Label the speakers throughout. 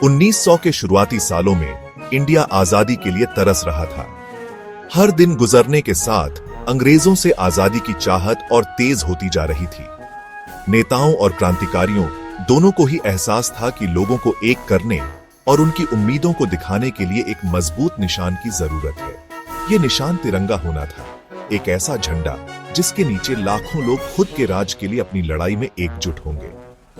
Speaker 1: 1900 के शुरुआती सालों में इंडिया आजादी के लिए तरस रहा था। हर दिन गुजरने के साथ अंग्रेजों से आजादी की चाहत और तेज होती जा रही थी। नेताओं और क्रांतिकारियों दोनों को ही एहसास था कि लोगों को एक करने और उनकी उम्मीदों को दिखाने के लिए एक मजबूत निशान की जरूरत है। ये निशान तिरंगा होना था, एक ऐसा झंडा जिसके नीचे लाखों लोग खुद के राज के लिए अपनी लड़ाई में एकजुट होंगे।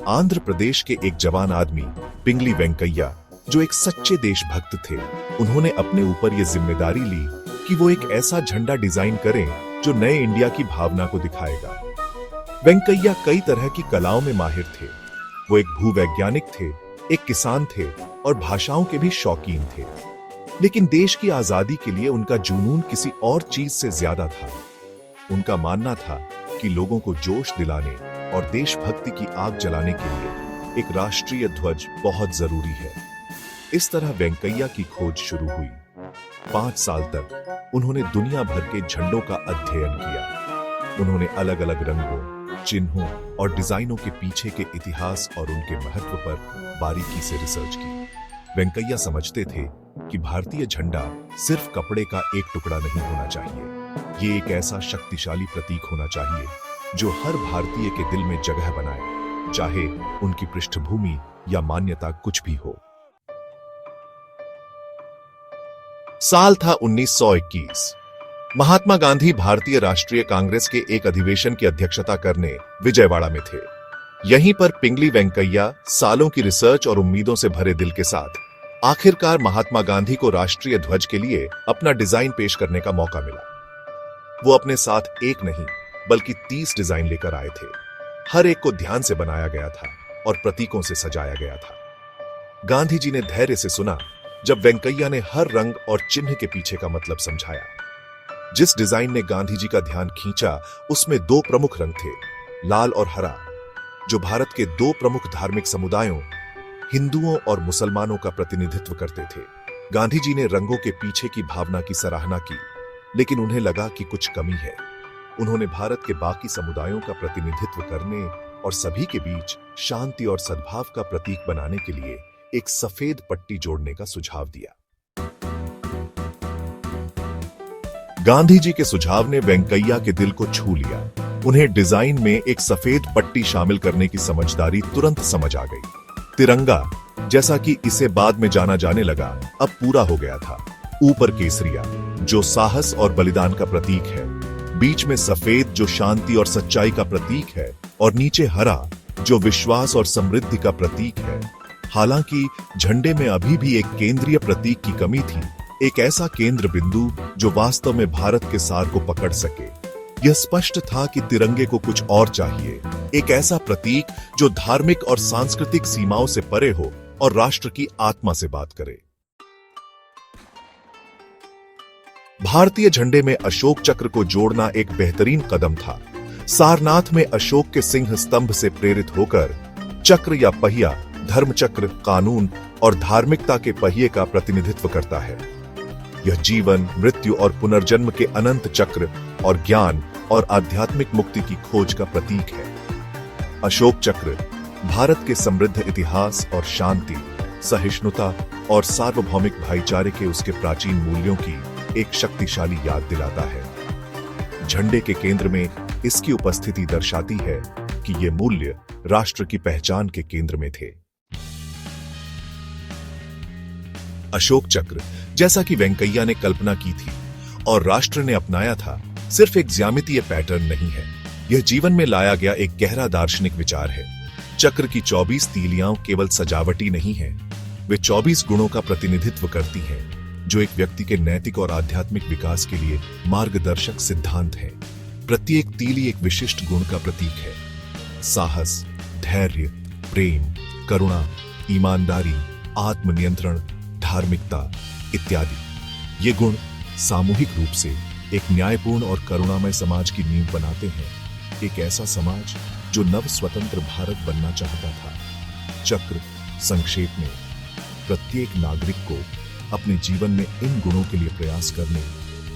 Speaker 1: आंध्र प्रदेश के एक जवान आदमी पिंगली वेंकैया, जो एक सच्चे देशभक्त थे, उन्होंने अपने ऊपर यह जिम्मेदारी ली कि वो एक ऐसा झंडा डिजाइन करें जो नए इंडिया की भावना को दिखाएगा। वेंकैया कई तरह की कलाओं में माहिर थे। वो एक भूवैज्ञानिक थे, एक किसान थे और भाषाओं के भी शौकीन थे। लेकिन देश की आजादी के लिए उनका जुनून किसी और चीज से ज्यादा था। उनका मानना था कि लोगों को जोश दिलाने और देशभक्ति की आग जलाने के लिए एक राष्ट्रीय ध्वज बहुत जरूरी है। इस तरह वेंकैया की खोज शुरू हुई। 5 साल तक उन्होंने दुनिया भर के झंडों का अध्ययन किया। उन्होंने अलग अलग रंगों, चिन्हों और डिजाइनों के पीछे के इतिहास और उनके महत्व पर बारीकी से रिसर्च की। वेंकैया समझते थे कि भारतीय झंडा सिर्फ कपड़े का एक टुकड़ा नहीं होना चाहिए। ये एक ऐसा शक्तिशाली प्रतीक होना चाहिए जो हर भारतीय के दिल में जगह बनाए, चाहे उनकी पृष्ठभूमि या मान्यता कुछ भी हो। साल था 1921। महात्मा गांधी भारतीय राष्ट्रीय कांग्रेस के एक अधिवेशन की अध्यक्षता करने विजयवाड़ा में थे। यहीं पर पिंगली वेंकैया सालों की रिसर्च और उम्मीदों से भरे दिल के साथ आखिरकार महात्मा गांधी को राष्ट्रीय ध्वज के लिए अपना डिजाइन पेश करने का मौका मिला। वो अपने साथ एक नहीं बल्कि 30 डिजाइन लेकर आए थे। हर एक को ध्यान से बनाया गया था और प्रतीकों से सजाया गया था। गांधी जी ने धैर्य से सुना जब वेंकैया ने हर रंग और चिन्ह के पीछे का मतलब समझाया। जिस डिजाइन ने गांधी जी का ध्यान खींचा उसमें 2 प्रमुख रंग थे, लाल और हरा, जो भारत के 2 प्रमुख धार्मिक समुदायों हिंदुओं और मुसलमानों का प्रतिनिधित्व करते थे। गांधी जी ने रंगों के पीछे की भावना की सराहना की, लेकिन उन्हें लगा कि कुछ कमी है। उन्होंने भारत के बाकी समुदायों का प्रतिनिधित्व करने और सभी के बीच शांति और सद्भाव का प्रतीक बनाने के लिए एक सफेद पट्टी जोड़ने का सुझाव दिया। गांधी जी के सुझाव ने वेंकैया के दिल को छू लिया। उन्हें डिजाइन में एक सफेद पट्टी शामिल करने की समझदारी तुरंत समझ आ गई। तिरंगा, जैसा कि इसे बाद में जाना जाने लगा, अब पूरा हो गया था। ऊपर केसरिया, जो साहस और बलिदान का प्रतीक है, बीच में सफेद, जो शांति और सच्चाई का प्रतीक है, और नीचे हरा, जो विश्वास और समृद्धि का प्रतीक है। हालांकि झंडे में अभी भी एक केंद्रीय प्रतीक की कमी थी, एक ऐसा केंद्र बिंदु जो वास्तव में भारत के सार को पकड़ सके। यह स्पष्ट था कि तिरंगे को कुछ और चाहिए, एक ऐसा प्रतीक जो धार्मिक और सांस्कृतिक सीमाओं से परे हो और राष्ट्र की आत्मा से बात करे। भारतीय झंडे में अशोक चक्र को जोड़ना एक बेहतरीन कदम था। सारनाथ में अशोक के सिंह स्तंभ से प्रेरित होकर चक्र या पहिया धर्मचक्र, कानून और धार्मिकता के पहिए का प्रतिनिधित्व करता है। यह जीवन, मृत्यु और पुनर्जन्म के अनंत चक्र और ज्ञान और आध्यात्मिक मुक्ति की खोज का प्रतीक है। अशोक चक्र भारत के समृद्ध इतिहास और शांति, सहिष्णुता और सार्वभौमिक भाईचारे के उसके प्राचीन मूल्यों की एक शक्तिशाली याद दिलाता है। झंडे के केंद्र में इसकी उपस्थिति दर्शाती है कि ये मूल्य राष्ट्र की पहचान के केंद्र में थे। अशोक चक्र, जैसा कि वेंकैया ने कल्पना की थी और राष्ट्र ने अपनाया था, सिर्फ एक ज्यामितीय पैटर्न नहीं है। यह जीवन में लाया गया एक गहरा दार्शनिक विचार है। चक्र की 24 तीलियां केवल सजावटी नहीं है, वे 24 गुणों का प्रतिनिधित्व करती हैं, जो एक व्यक्ति के नैतिक और आध्यात्मिक विकास के लिए मार्गदर्शक सिद्धांत है। प्रत्येक तीली एक विशिष्ट गुण का प्रतीक है। साहस, धैर्य, प्रेम, करुणा, ईमानदारी, आत्मनियंत्रण, धार्मिकता इत्यादि। ये गुण सामूहिक रूप से एक न्यायपूर्ण और करुणामय समाज की नींव बनाते हैं, एक ऐसा समाज जो नव स्वतंत्र भारत बनना चाहता था। चक्र संक्षेप में प्रत्येक नागरिक को अपने जीवन में इन गुणों के लिए प्रयास करने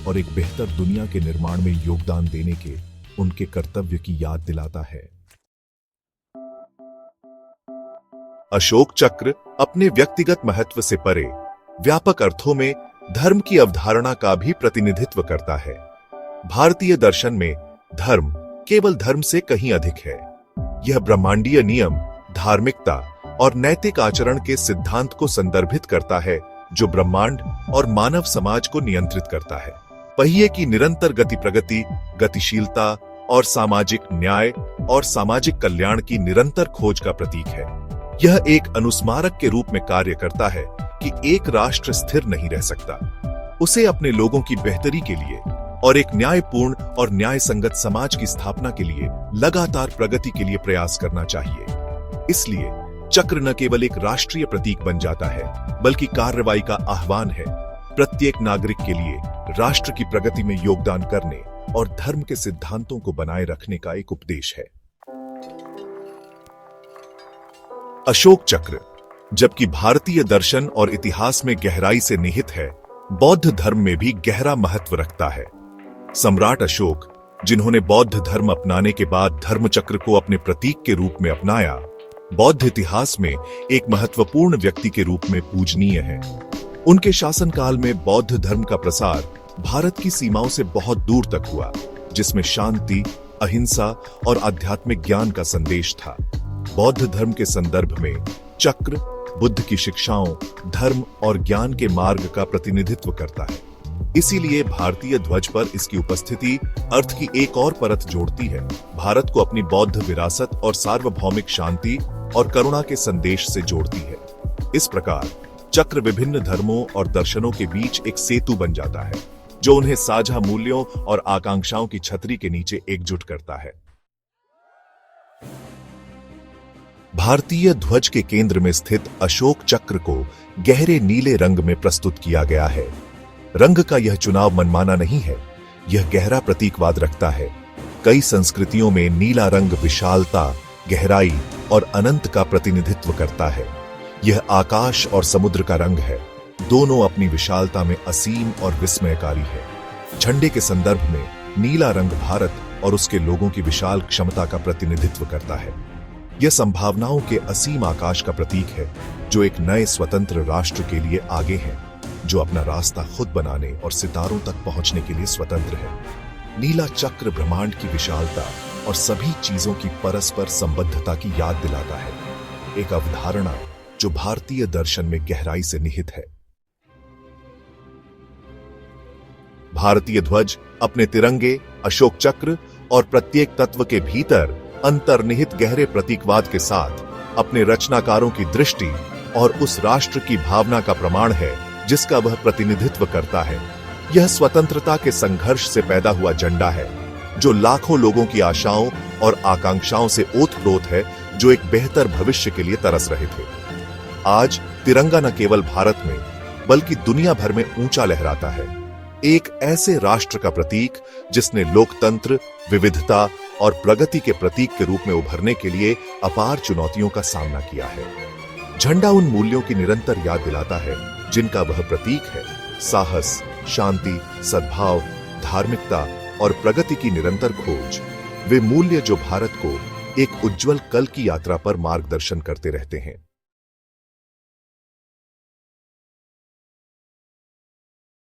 Speaker 1: और एक बेहतर दुनिया के निर्माण में योगदान देने के उनके कर्तव्य की याद दिलाता है। अशोक चक्र अपने व्यक्तिगत महत्व से परे व्यापक अर्थों में धर्म की अवधारणा का भी प्रतिनिधित्व करता है। भारतीय दर्शन में धर्म केवल धर्म से कहीं अधिक है। यह ब्रह्मांडीय नियम, धार्मिकता और नैतिक आचरण के सिद्धांत को संदर्भित करता है जो ब्रह्मांड और मानव समाज को नियंत्रित करता है। पहिए की निरंतर प्रगति, गतिशीलता और सामाजिक न्याय और सामाजिक कल्याण की निरंतर खोज का प्रतीक है। यह एक अनुस्मारक के रूप में कार्य करता है कि एक राष्ट्र स्थिर नहीं रह सकता। उसे अपने लोगों की बेहतरी के लिए और एक न्यायपूर्ण और न्याय संगत समाज की स्थापना के लिए लगातार प्रगति के लिए प्रयास करना चाहिए। इसलिए चक्र न केवल एक राष्ट्रीय प्रतीक बन जाता है, बल्कि कार्रवाई का आह्वान है, प्रत्येक नागरिक के लिए राष्ट्र की प्रगति में योगदान करने और धर्म के सिद्धांतों को बनाए रखने का एक उपदेश है। अशोक चक्र, जबकि भारतीय दर्शन और इतिहास में गहराई से निहित है, बौद्ध धर्म में भी गहरा महत्व रखता है। सम्राट अशोक, जिन्होंने बौद्ध धर्म अपनाने के बाद धर्मचक्र को अपने प्रतीक के रूप में अपनाया, बौद्ध इतिहास में एक महत्वपूर्ण व्यक्ति के रूप में पूजनीय है। उनके शासनकाल में बौद्ध धर्म का प्रसार भारत की सीमाओं से बहुत दूर तक हुआ, जिसमें शांति, अहिंसा और आध्यात्मिक ज्ञान का संदेश था। बौद्ध धर्म के संदर्भ में चक्र बुद्ध की शिक्षाओं, धर्म और ज्ञान के मार्ग का प्रतिनिधित्व करता है। इसीलिए भारतीय ध्वज पर इसकी उपस्थिति अर्थ की एक और परत जोड़ती है, भारत को अपनी बौद्ध विरासत और सार्वभौमिक शांति और करुणा के संदेश से जोड़ती है। इस प्रकार चक्र विभिन्न धर्मों और दर्शनों के बीच एक सेतु बन जाता है, जो उन्हें साझा मूल्यों और आकांक्षाओं की छतरी के नीचे एकजुट करता है। भारतीय ध्वज के केंद्र में स्थित अशोक चक्र को गहरे नीले रंग में प्रस्तुत किया गया है। रंग का यह चुनाव मनमाना नहीं है, यह गहरा प्रतीकवाद रखता है। कई संस्कृतियों में नीला रंग विशालता, गहराई और अनंत का प्रतिनिधित्व करता है। यह आकाश और समुद्र का रंग है, दोनों अपनी विशालता में असीम और विस्मयकारी है। झंडे के संदर्भ में नीला रंग भारत और उसके लोगों की विशाल क्षमता का प्रतिनिधित्व करता है। यह संभावनाओं के असीम आकाश का प्रतीक है, जो एक नए स्वतंत्र राष्ट्र के लिए आगे है, जो अपना रास्ता खुद बनाने और सितारों तक पहुंचने के लिए स्वतंत्र है। नीला चक्र ब्रह्मांड की विशालता और सभी चीजों की परस्पर संबद्धता की याद दिलाता है, एक अवधारणा जो भारतीय दर्शन में गहराई से निहित है। भारतीय ध्वज अपने तिरंगे, अशोक चक्र और प्रत्येक तत्व के भीतर अंतर्निहित गहरे प्रतीकवाद के साथ अपने रचनाकारों की दृष्टि और उस राष्ट्र की भावना का प्रमाण है जिसका वह प्रतिनिधित्व करता है। यह स्वतंत्रता के संघर्ष से पैदा हुआ झंडा है, जो लाखों लोगों की आशाओं और आकांक्षाओं से ओतप्रोत है, जो एक बेहतर भविष्य के लिए तरस रहे थे। आज तिरंगा न केवल भारत में बल्कि दुनिया भर में ऊंचा लहराता है, एक ऐसे राष्ट्र का प्रतीक जिसने लोकतंत्र, विविधता और प्रगति के प्रतीक के रूप में उभरने के लिए अपार चुनौतियों का सामना किया है। झंडा उन मूल्यों की निरंतर याद दिलाता है जिनका वह प्रतीक है, साहस, शांति, सद्भाव, धार्मिकता और प्रगति की निरंतर खोज। वे मूल्य जो भारत को एक उज्जवल कल की यात्रा पर मार्गदर्शन करते रहते हैं।